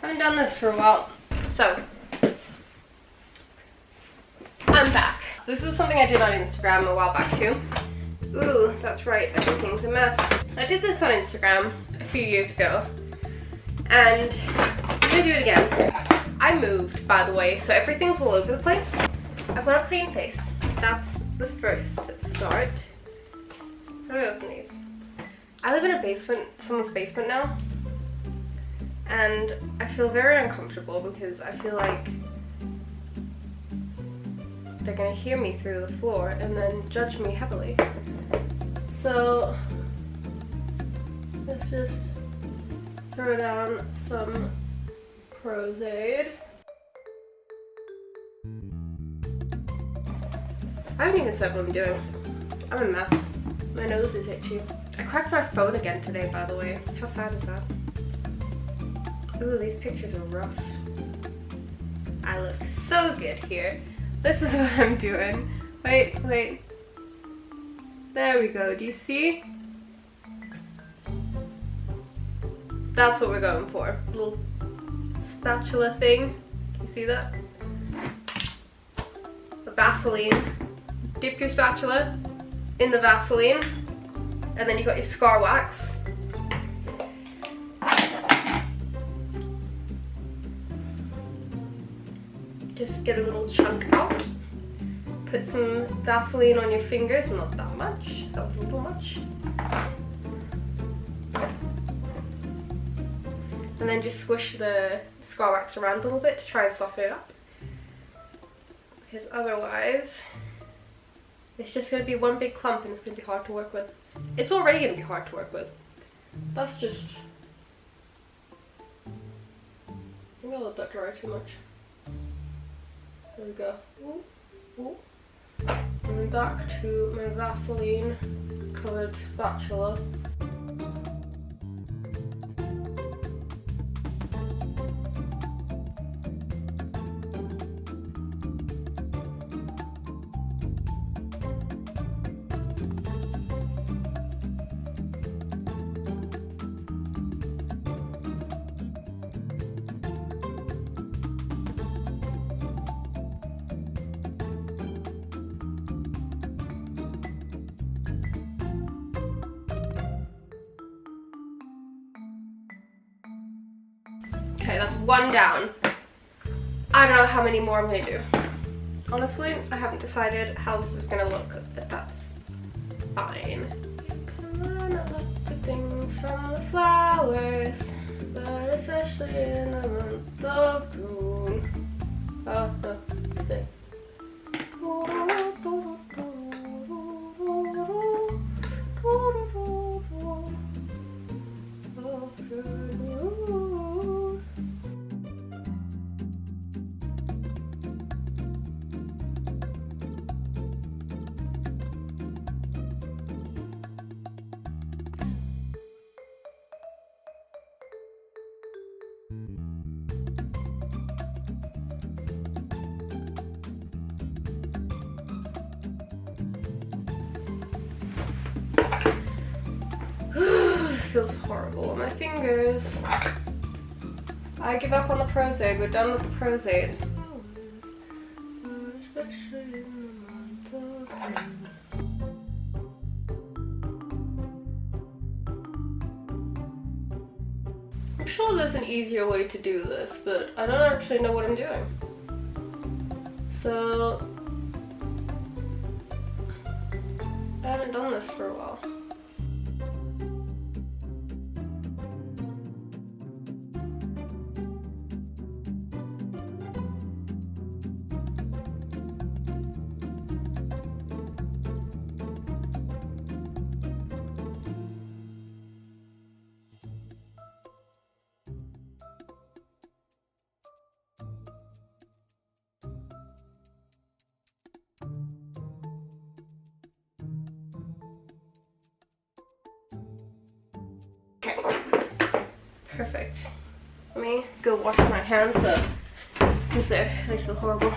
Haven't done this for a while. So, I'm back. This is something I did on Instagram a while back too. Ooh, that's right, everything's a mess. I did this on Instagram a few years ago, and I'm gonna do it again. I moved, by the way, so everything's all over the place. I've got a clean face. That's the first start. How do I open these? I live in a basement, someone's basement now, and I feel very uncomfortable because I feel like they're gonna hear me through the floor and then judge me heavily. So let's just throw down some Crozade. I haven't even said what I'm doing. I'm a mess. My nose is itchy. I cracked my phone again today, by the way. How sad is that? Ooh, these pictures are rough. I look so good here. This is what I'm doing. Wait. There we go. Do you see? That's what we're going for. Little spatula thing. Can you see that? The Vaseline. Dip your spatula in the Vaseline, and then you got your scar wax. Just get a little chunk out. Put some Vaseline on your fingers, not that much, that was a little much. And then just squish the scar wax around a little bit to try and soften it up. Because otherwise, it's just going to be one big clump and it's going to be hard to work with. It's already going to be hard to work with. That's just... I think I let that dry too much. There we go. Ooh, ooh. And then back to my Vaseline covered spatula. Okay, that's one down. I don't know how many more I'm gonna do. Honestly, I haven't decided how this is gonna look, but that's fine. You can learn lots of things from the flowers, but especially in the month of June. Oh, no, stay. This feels horrible on my fingers. I give up on the Crozade. We're done with the Crozade. I'm sure there's an easier way to do this, but I don't actually know what I'm doing. So I haven't done this for a while. Perfect. Let me go wash my hands up because they feel horrible.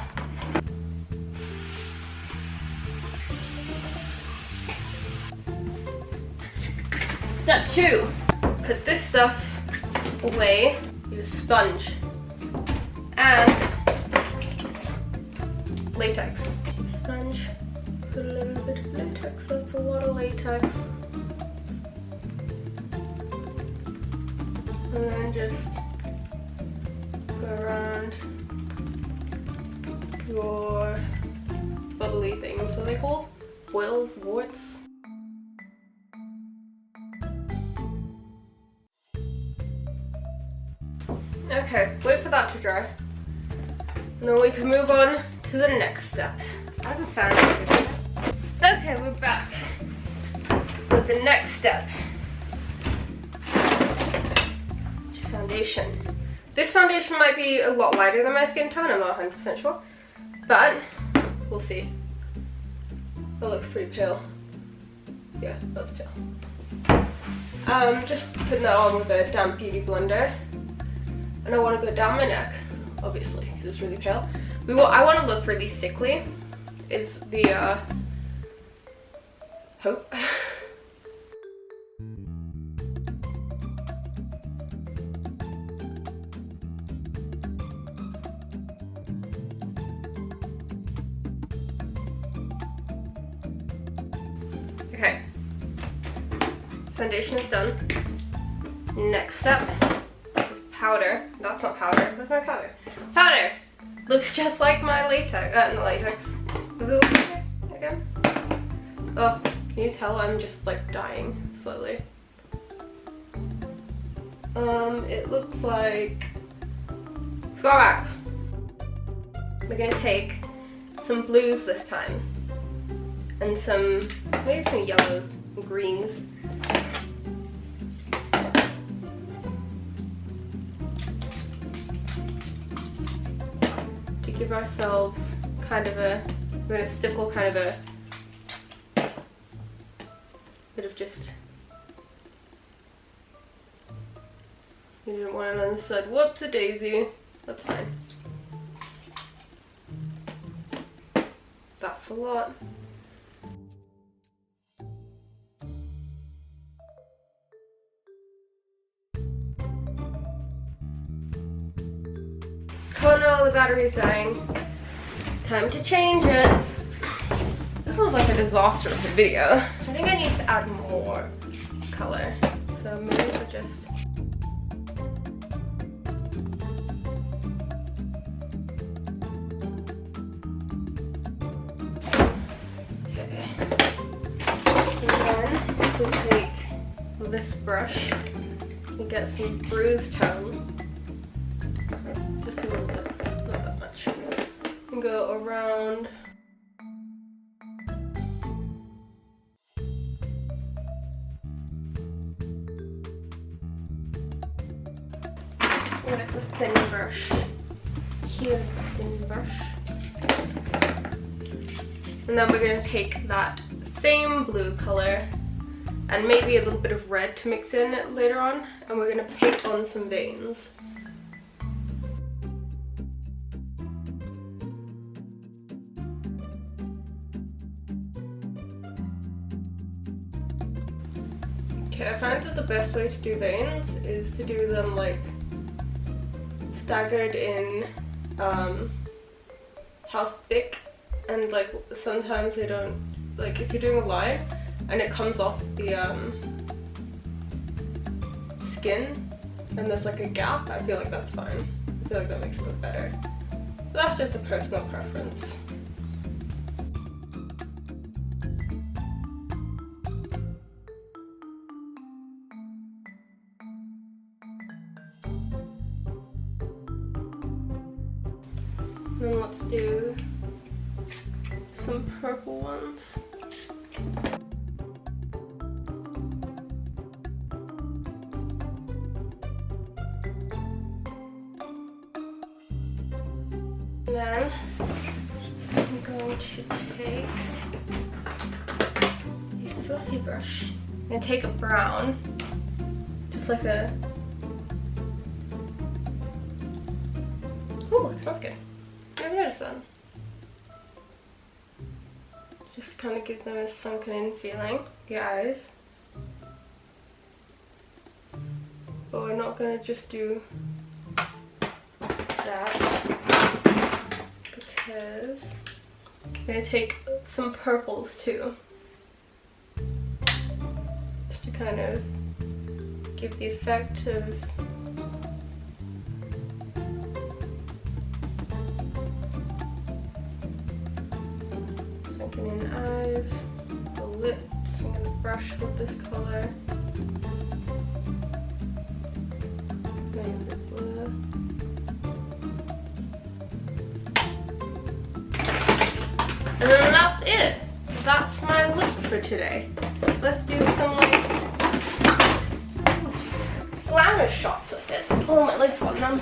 Step 2. Put this stuff away. Need a sponge. And latex. Sponge, put a little bit of latex, that's a lot of latex. And then just go around your bubbly things. What are they called? Boils, warts? Okay, wait for that to dry. And then we can move on to the next step. I haven't found anything. Okay, we're back with the next step. Which is foundation. This foundation might be a lot lighter than my skin tone, I'm not 100% sure. But, we'll see. That looks pretty pale. Yeah, that's pale. Just putting that on with a damp beauty blender. And I want to go down my neck, obviously, because it's really pale. I want to look really sickly, is the hope. Okay, foundation is done. Next step is powder. That's not powder. Where's my powder? Powder! Looks just like my latex. No, latex. Does it look okay again? Oh, can you tell I'm just like dying slowly? It looks like Scarmax. We're gonna take some blues this time. And maybe some yellows and greens. To give ourselves kind of we're gonna stickle kind of a bit of just, you didn't want it on the side. Whoops, a daisy. That's fine. That's a lot. Oh no, the battery's dying. Time to change it. This was like a disaster of a video. I think I need to add more color. So maybe I'll just... Okay. And then we take this brush and get some bruise tone. Just a little bit, not that much. And go around. What is a thin brush? Here's a thin brush. And then we're going to take that same blue color and maybe a little bit of red to mix in later on, and we're going to paint on some veins. Okay, I find that the best way to do veins is to do them like staggered in how thick, and like sometimes they don't, like if you're doing a line and it comes off the skin and there's like a gap, I feel like that's fine. I feel like that makes it look better. But that's just a personal preference. Then let's do some purple ones. And then I'm going to take a fluffy brush and take a brown, just like a, oh, it smells good. Never noticed that. Just kind of give them a sunken in feeling, the eyes. But we're not going to just do that because I'm going to take some purples too. Just to kind of give the effect of sinking in the eyes, the lips. I'm going to brush with this color. Maybe the blue. And then that's it. That's my look for today. Let's do some like glamour shots of it. Oh, my legs got numb.